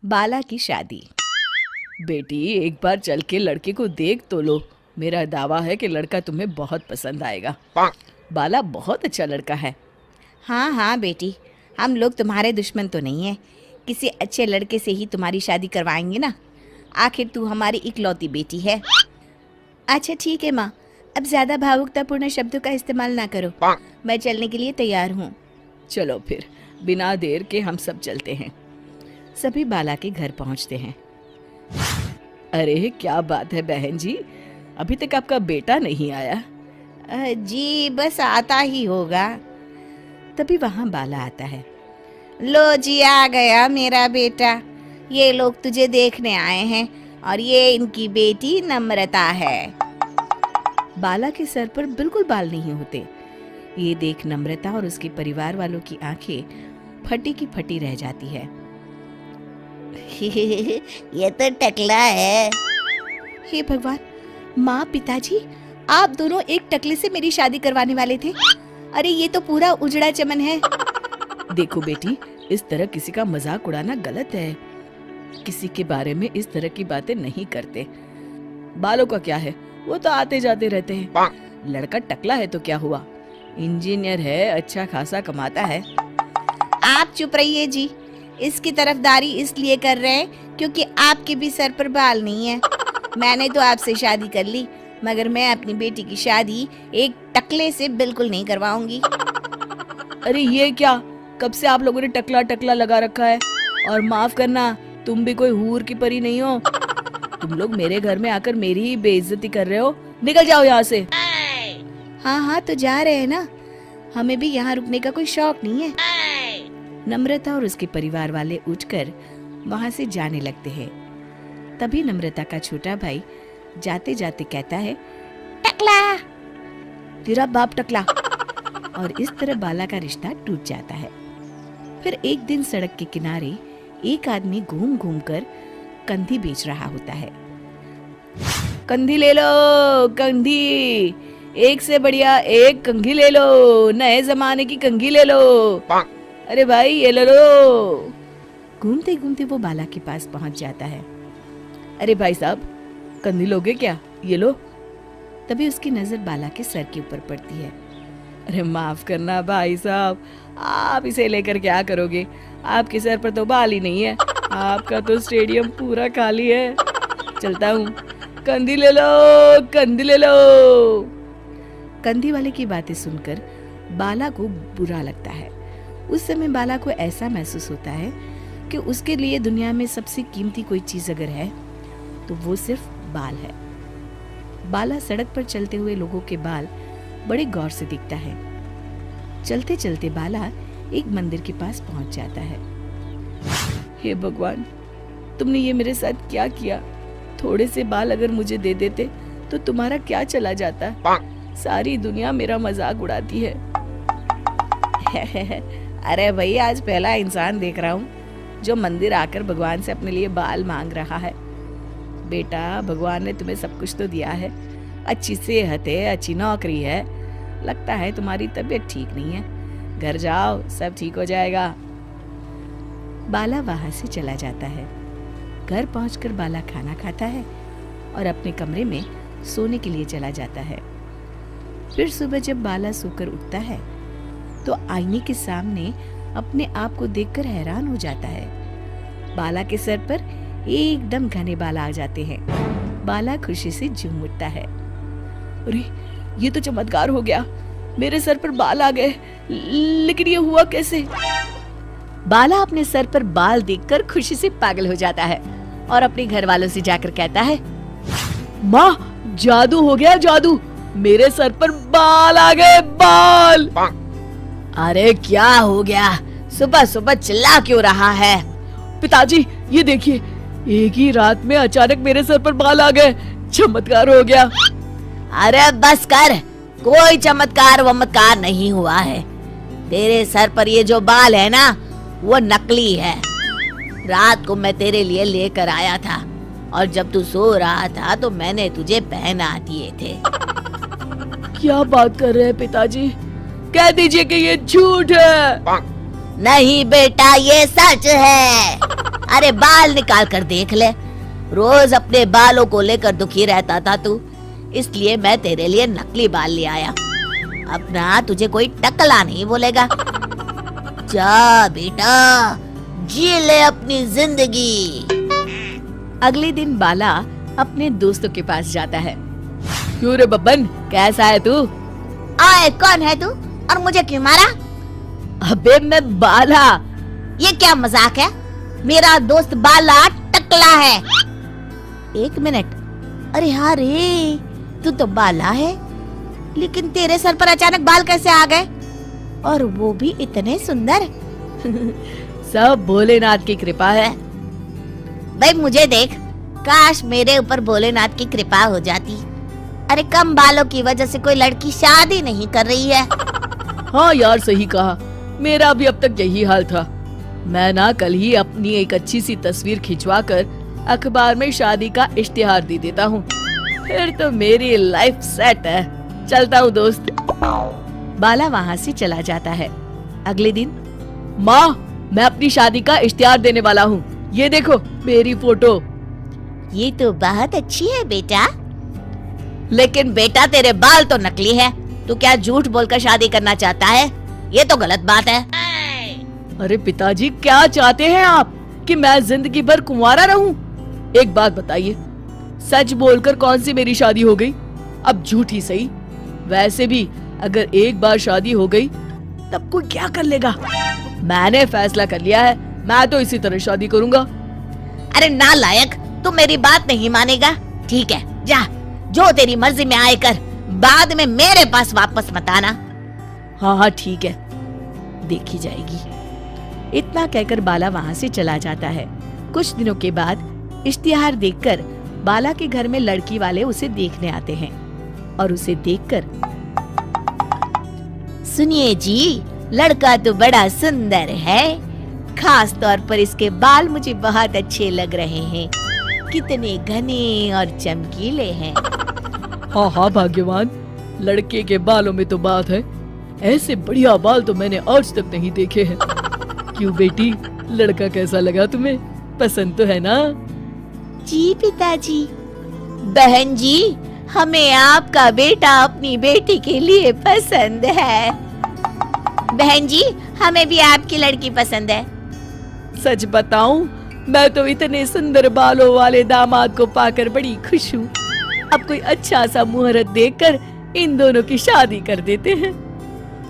बाला की शादी। बेटी, एक बार चल के लड़के को देख तो लो। मेरा दावा है कि लड़का तुम्हें बहुत पसंद आएगा। बाला बहुत अच्छा लड़का है। हाँ हाँ बेटी, हम लोग तुम्हारे दुश्मन तो नहीं है। किसी अच्छे लड़के से ही तुम्हारी शादी करवाएंगे ना। आखिर तू हमारी इकलौती बेटी है। अच्छा ठीक है माँ, अब ज्यादा भावुकतापूर्ण शब्दों का इस्तेमाल ना करो। मैं चलने के लिए तैयार हूँ। चलो फिर, बिना देर के हम सब चलते हैं। सभी बाला के घर पहुंचते हैं। अरे क्या बात है बहन जी, अभी तक आपका बेटा नहीं आया? जी बस आता ही होगा। तभी वहां बाला आता है। लो जी, आ गया मेरा बेटा। ये लोग तुझे देखने आए हैं और ये इनकी बेटी नम्रता है। बाला के सर पर बिल्कुल बाल नहीं होते। ये देख नम्रता और उसके परिवार वालों की आंखें फटी की फटी रह जाती है। ये तो टकला है। हे भगवान, माँ पिताजी, आप दोनों एक टकले से मेरी शादी करवाने वाले थे। अरे ये तो पूरा उजड़ा चमन है। देखो बेटी, इस तरह किसी का मजाक उड़ाना गलत है। किसी के बारे में इस तरह की बातें नहीं करते। बालों का क्या है, वो तो आते जाते रहते हैं। लड़का टकला है तो क्या हुआ, इंजीनियर है, अच्छा खासा कमाता है। आप चुप रहिए जी। इसकी तरफदारी इसलिए कर रहे हैं क्योंकि आपके भी सर पर बाल नहीं है। मैंने तो आपसे शादी कर ली, मगर मैं अपनी बेटी की शादी एक टकले से बिल्कुल नहीं करवाऊंगी। अरे ये क्या, कब से आप लोगों ने टकला टकला लगा रखा है? और माफ करना, तुम भी कोई हूर की परी नहीं हो। तुम लोग मेरे घर में आकर मेरी ही बेइज्जती कर रहे हो। निकल जाओ यहाँ से। हाँ हाँ तो जा रहे हैं ना, हमें भी यहाँ रुकने का कोई शौक नहीं है। नम्रता और उसके परिवार वाले उठकर वहां से जाने लगते हैं। तभी नम्रता का छोटा भाई जाते जाते कहता है, टकला, तेरा बाप टकला। और इस तरह बाला का रिश्ता टूट जाता है। फिर एक दिन सड़क के किनारे एक आदमी घूम घूम कर कंधी बेच रहा होता है। कंधी ले लो, कंधी, एक से बढ़िया एक कंघी ले लो, नए जमाने की कंघी ले लो। अरे भाई ये ले लो। घूमते घूमते वो बाला के पास पहुंच जाता है। अरे भाई साहब, कंधी लोगे क्या? ये लो। तभी उसकी नजर बाला के सर के ऊपर पड़ती है। अरे माफ करना भाई साहब, आप इसे लेकर क्या करोगे? आपके सर पर तो बाल ही नहीं है। आपका तो स्टेडियम पूरा खाली है। चलता हूँ, कंधी ले लो, कंधी ले लो। कंधी वाले की बातें सुनकर बाला को बुरा लगता है। उस समय बाला को ऐसा महसूस होता है कि उसके लिए दुनिया में सबसे कीमती कोई चीज अगर है तो वो सिर्फ बाल है। बाला सड़क पर चलते हुए लोगों के बाल बड़े गौर से देखता है। चलते चलते बाला एक मंदिर के पास पहुंच जाता है। हे भगवान, तुमने ये मेरे साथ क्या किया? थोड़े से बाल अगर मुझे दे देते तो तुम्हारा क्या चला जाता? सारी दुनिया मेरा मजाक उड़ाती है। अरे भाई, आज पहला इंसान देख रहा हूँ जो मंदिर आकर भगवान से अपने लिए बाल मांग रहा है। बेटा, भगवान ने तुम्हें सब कुछ तो दिया है, अच्छी सेहत है, अच्छी नौकरी है। लगता है तुम्हारी तबीयत ठीक नहीं है। घर जाओ, सब ठीक हो जाएगा। बाला वहां से चला जाता है। घर पहुंचकर बाला खाना खाता है और अपने कमरे में सोने के लिए चला जाता है। फिर सुबह जब बाला सोकर उठता है तो आईने के सामने अपने आप को देखकर हैरान हो जाता है। बाला के सर पर एकदम घने बाल आ जाते हैं। बाला खुशी से झूम उठता है। अरे ये तो चमत्कार हो गया, मेरे सर पर बाल आ गए। लेकिन ये हुआ कैसे? बाला अपने सर पर बाल देखकर खुशी से पागल हो जाता है और अपने घर वालों से जाकर कहता है, माँ, जादू हो गया, जादू, मेरे सर पर बाल आ गए, बाल। अरे क्या हो गया, सुबह सुबह चिल्ला क्यों रहा है? पिताजी ये देखिए, एक ही रात में अचानक मेरे सर पर बाल आ गए। चमत्कार हो गया। अरे बस कर, कोई चमत्कार वमत्कार नहीं हुआ है। तेरे सर पर ये जो बाल है ना, वो नकली है। रात को मैं तेरे लिए लेकर आया था और जब तू सो रहा था तो मैंने तुझे पहना दिए थे। क्या बात कर रहे हैं पिताजी? कह दीजिए कि ये झूठ है। नहीं बेटा, ये सच है। अरे बाल निकाल कर देख ले, रोज अपने बालों को लेकर दुखी रहता था तू, इसलिए मैं तेरे लिए नकली बाल ले आया। अब ना तुझे कोई टकला नहीं बोलेगा। जा बेटा, जी ले अपनी जिंदगी। अगले दिन बाला अपने दोस्तों के पास जाता है। क्यों रे बब्बन, कैसा है तू? आए, कौन है तू और मुझे क्यों मारा? अबे मैं बाला। ये क्या मजाक है? मेरा दोस्त बाला टकला है। एक मिनट, अरे हाँ रे, तू तो बाला है, लेकिन तेरे सर पर अचानक बाल कैसे आ गए? और वो भी इतने सुंदर। सब भोलेनाथ की कृपा है। भाई मुझे देख, काश मेरे ऊपर भोलेनाथ की कृपा हो जाती। अरे कम बालों की वजह से कोई लड़की शादी नहीं कर रही है। हाँ यार, सही कहा, मेरा भी अब तक यही हाल था। मैं ना कल ही अपनी एक अच्छी सी तस्वीर खिंचवा कर अखबार में शादी का इश्तिहार दे देता हूँ, फिर तो मेरी लाइफ सेट है। चलता हूँ दोस्त। बाला वहाँ से चला जाता है। अगले दिन, माँ, मैं अपनी शादी का इश्तिहार देने वाला हूँ, ये देखो मेरी फोटो। ये तो बहुत अच्छी है बेटा। लेकिन बेटा तेरे बाल तो नकली है, तू क्या झूठ बोलकर शादी करना चाहता है? ये तो गलत बात है। अरे पिताजी, क्या चाहते हैं आप कि मैं जिंदगी भर कुंवारा रहूं? एक बात बताइए, सच बोलकर कौन सी मेरी शादी हो गई? अब झूठ ही सही। वैसे भी अगर एक बार शादी हो गई तब कोई क्या कर लेगा? मैंने फैसला कर लिया है, मैं तो इसी तरह शादी करूंगा। अरे नालायक, तू मेरी बात नहीं मानेगा। ठीक है, जा, जो तेरी मर्जी में आए कर, बाद में मेरे पास वापस मत आना। हाँ हाँ ठीक है, देखी जाएगी। इतना कहकर बाला वहाँ से चला जाता है। कुछ दिनों के बाद इश्तिहार देखकर बाला के घर में लड़की वाले उसे देखने आते हैं और उसे देखकर, सुनिए जी, लड़का तो बड़ा सुंदर है, खास तौर पर इसके बाल मुझे बहुत अच्छे लग रहे हैं, कितने घने और चमकीले हैं। हाँ हाँ भाग्यवान, लड़के के बालों में तो बात है, ऐसे बढ़िया बाल तो मैंने आज तक नहीं देखे हैं। क्यों बेटी, लड़का कैसा लगा तुम्हें? पसंद तो है ना? जी पिताजी। बहन जी, हमें आपका बेटा अपनी बेटी के लिए पसंद है। बहन जी, हमें भी आपकी लड़की पसंद है। सच बताऊं, मैं तो इतने सुंदर बालों वाले दामाद को पाकर बड़ी खुश हूँ। अब कोई अच्छा सा मुहूर्त देखकर इन दोनों की शादी कर देते हैं।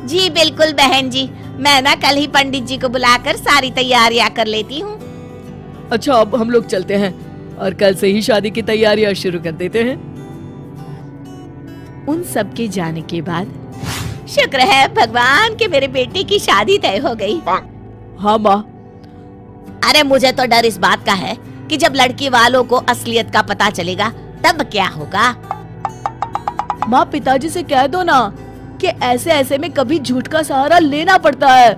जी बिल्कुल बहन जी, मैं ना कल ही पंडित जी को बुलाकर सारी तैयारियां कर लेती हूँ। अच्छा, अब हम लोग चलते हैं और कल से ही शादी की तैयारियां शुरू कर देते हैं। उन सब के जाने के बाद शुक्र है भगवान कि मेरे बेटे की शादी तय हो गई। हाँ माँ। अरे मुझे तो डर इस बात का है कि जब लड़की वालों को असलियत का पता चलेगा तब क्या होगा। माँ, पिताजी से कह दो ना कि ऐसे ऐसे में कभी झूठ का सहारा लेना पड़ता है।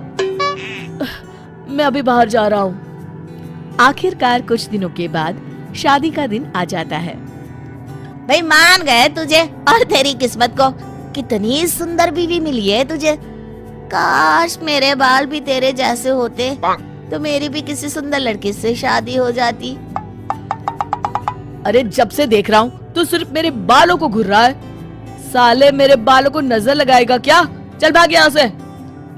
मैं अभी बाहर जा रहा हूँ। आखिरकार कुछ दिनों के बाद शादी का दिन आ जाता है। भाई मान गए तुझे, और तेरी किस्मत को कितनी सुंदर बीवी मिली है तुझे। काश मेरे बाल भी तेरे जैसे होते तो मेरी भी किसी सुंदर लड़की से शादी हो जाती। अरे जब से देख रहा हूँ तू सिर्फ मेरे बालों को घूर रहा है। साले मेरे बालों को नजर लगाएगा क्या? चल भाग यहाँ से,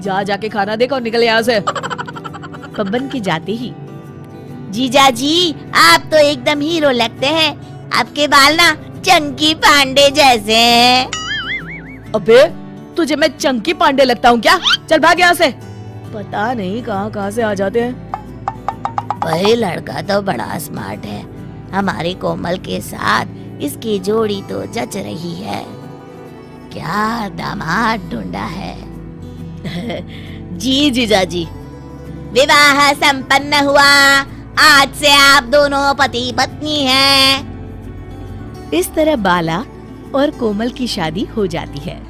जा जाके खाना देख और निकल यहाँ से। बब्बन के जाते ही, जीजा जी, आप तो एकदम हीरो लगते हैं, आपके बाल ना चंकी पांडे जैसे हैं। अबे तुझे मैं चंकी पांडे लगता हूँ क्या? चल भाग यहाँ से। पता नहीं कहाँ से आ जाते हैं। वही लड़का तो बड़ा स्मार्ट है, हमारी कोमल के साथ इसकी जोड़ी तो जच रही है। क्या दामाद ढूंढा है। जी जीजा जी, विवाह संपन्न हुआ, आज से आप दोनों पति पत्नी हैं। इस तरह बाला और कोमल की शादी हो जाती है।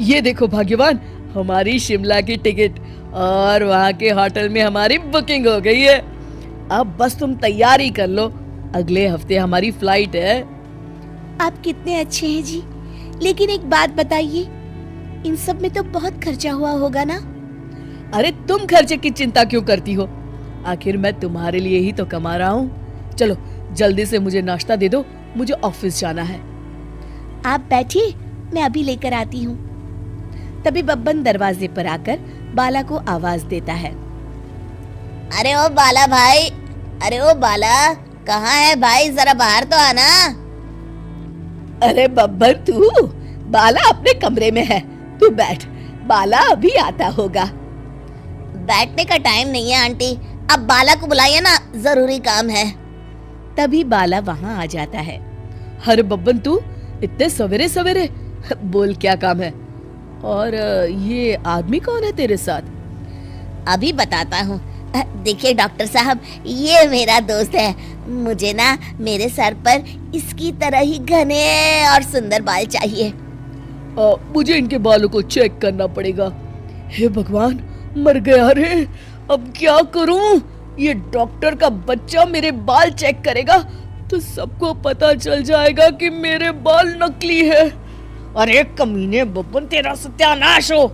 ये देखो भाग्यवान, हमारी शिमला की टिकट और वहाँ के होटल में हमारी बुकिंग हो गई है। अब बस तुम तैयारी कर लो, अगले हफ्ते हमारी फ्लाइट है। आप कितने अच्छे हैं जी, लेकिन एक बात बताइए, इन सब में तो बहुत खर्चा हुआ होगा ना? अरे तुम खर्चे की चिंता क्यों करती हो? आखिर मैं तुम्हारे लिए ही तो कमा रहा हूँ। चलो जल्दी से मुझे नाश्ता दे दो, मुझे ऑफिस जाना है। आप बैठिए, मैं अभी लेकर आती हूँ। तभी बब्बन दरवाजे पर आकर बाला को आवाज देता है। अरे ओ बाला भाई, अरे ओ बाला, कहाँ है भाई, जरा बाहर तो आना। अरे बब्बन तू, बाला अपने कमरे में है, तू बैठ, बाला अभी आता होगा। बैठने का टाइम नहीं है आंटी, अब बाला को बुलाइए ना, जरूरी काम है। तभी बाला वहाँ आ जाता है। अरे बब्बन तू इतने सवेरे सवेरे, बोल क्या काम है? और ये आदमी कौन है तेरे साथ? अभी बताता हूँ। देखिए डॉक्टर साहब, ये मेरा दोस्त है। मुझे ना मेरे सर पर इसकी तरह ही घने और सुंदर बाल चाहिए। मुझे इनके बालों को चेक करना पड़ेगा। हे भगवान, मर गया रे, अब क्या करूं? ये डॉक्टर का बच्चा मेरे बाल चेक करेगा तो सबको पता चल जाएगा कि मेरे बाल नकली है। अरे कमीने बब्बन, तेरा सत्यानाश हो।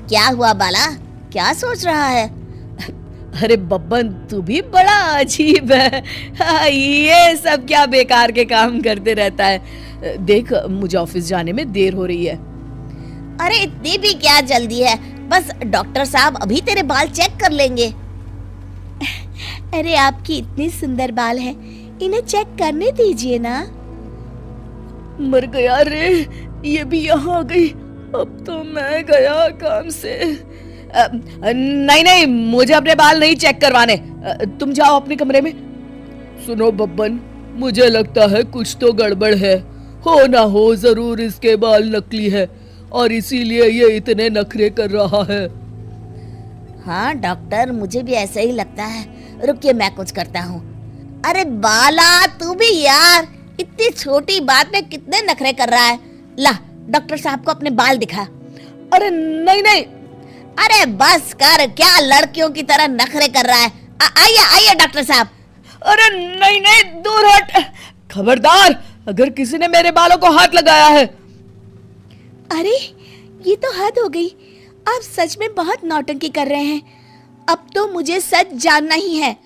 क्या हुआ बाला, क्या सोच रहा है? अरे बब्बन, तू भी बड़ा अजीब है। ये सब क्या बेकार के काम करते रहता है। देख, मुझे ऑफिस जाने में देर हो रही है। अरे इतनी भी क्या जल्दी है, बस डॉक्टर साहब अभी तेरे बाल चेक कर लेंगे। अरे आपकी इतनी सुंदर बाल हैं, इन्हें चेक करने दीजिए ना। मर गया रे, ये भी यहाँ आ गई। अब तो मैं गया काम से। नहीं नहीं, मुझे अपने बाल नहीं चेक करवाने, तुम जाओ अपने कमरे में। सुनो बब्बन, मुझे लगता है कुछ तो गड़बड़ है। हो ना हो जरूर इसके बाल नकली है और इसीलिए ये इतने नखरे कर रहा है। हाँ डॉक्टर, मुझे भी ऐसा ही लगता है। रुकिए, मैं कुछ करता हूँ। अरे बाला, तू भी यार, इतनी छोटी बात में कितने नखरे कर रहा है। ला, डॉक्टर साहब को अपने बाल दिखा। अरे नहीं नहीं। अरे बस कर, क्या लड़कियों की तरह नखरे कर रहा है। आइए आइए डॉक्टर साहब। अरे नहीं नहीं, दूर हट। खबरदार, अगर किसी ने मेरे बालों को हाथ लगाया है। अरे ये तो हद हो गई, आप सच में बहुत नौटंकी कर रहे हैं। अब तो मुझे सच जानना ही है।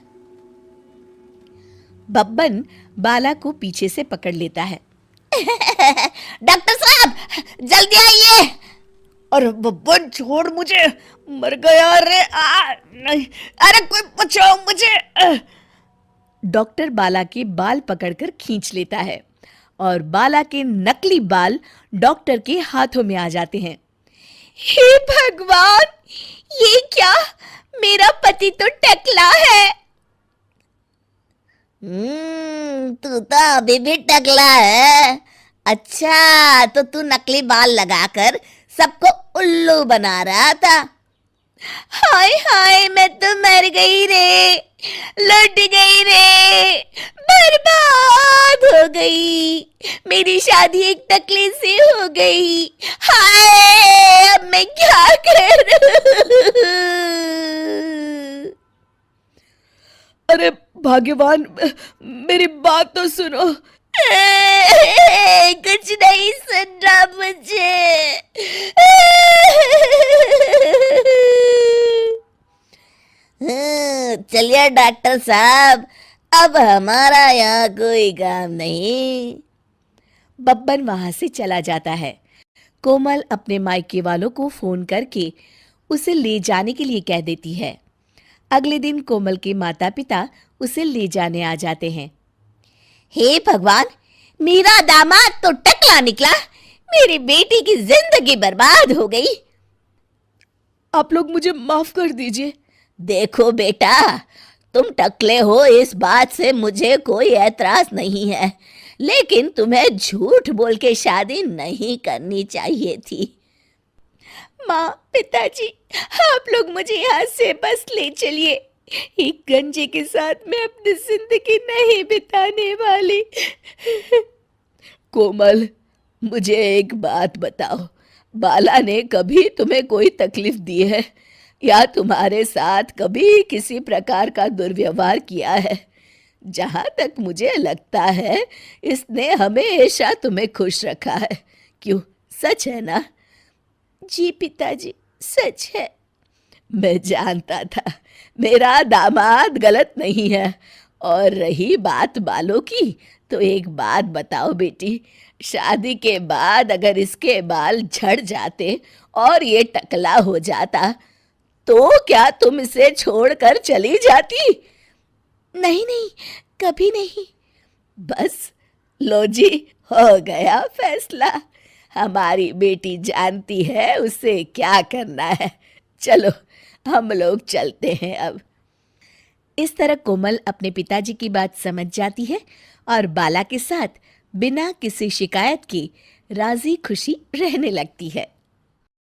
बब्बन बाला को पीछे से पकड़ लेता है। डॉक्टर साहब जल्दी आइए। अरे बब्बन छोड़ मुझे, मर गया रे। नहीं, अरे कोई बचाओ मुझे। डॉक्टर बाला के बाल पकड़कर खींच लेता है और बाला के नकली बाल डॉक्टर के हाथों में आ जाते हैं। हे भगवान, ये क्या? मेरा पति तो टकला है। तू तो अभी भी टकला है। अच्छा, तो तू नकली बाल लगाकर सबको उल्लू बना रहा था। हाय हाय, मैं तो मर गई रे, लुट गई रे, बर्बाद हो गई। मेरी शादी एक टकले से हो गई। हाय, अब मैं क्या करूं? अरे भाग्यवान, मेरी बात तो सुनो। कुछ नहीं सुन रहा मुझे। चलिए डॉक्टर साहब, अब हमारा यहाँ कोई काम नहीं। बब्बन वहां से चला जाता है। कोमल अपने मायके वालों को फोन करके उसे ले जाने के लिए कह देती है। अगले दिन कोमल के माता पिता उसे ले जाने आ जाते हैं। हे भगवान, मेरा दामाद तो टकला निकला, मेरी बेटी की जिंदगी बर्बाद हो गई। आप लोग मुझे माफ कर दीजिए। देखो बेटा, तुम टकले हो इस बात से मुझे कोई ऐतराज नहीं है, लेकिन तुम्हें झूठ बोल के शादी नहीं करनी चाहिए थी। माँ, पिताजी, आप लोग मुझे यहाँ से बस ले चलिए। एक गंजे के साथ मैं अपनी जिंदगी नहीं बिताने वाली। कोमल, मुझे एक बात बताओ, बाला ने कभी तुम्हें कोई तकलीफ दी है या तुम्हारे साथ कभी किसी प्रकार का दुर्व्यवहार किया है? जहाँ तक मुझे लगता है इसने हमेशा तुम्हें खुश रखा है। क्यों, सच है ना? जी पिताजी, सच है। मैं जानता था मेरा दामाद गलत नहीं है। और रही बात बालों की, तो एक बात बताओ बेटी, शादी के बाद अगर इसके बाल झड़ जाते और ये टकला हो जाता, तो क्या तुम इसे छोड़कर चली जाती? नहीं नहीं, कभी नहीं। बस लो जी, हो गया फैसला। हमारी बेटी जानती है उसे क्या करना है। चलो हम लोग चलते हैं अब। इस तरह कोमल अपने पिताजी की बात समझ जाती है और बाला के साथ बिना किसी शिकायत के राजी खुशी रहने लगती है।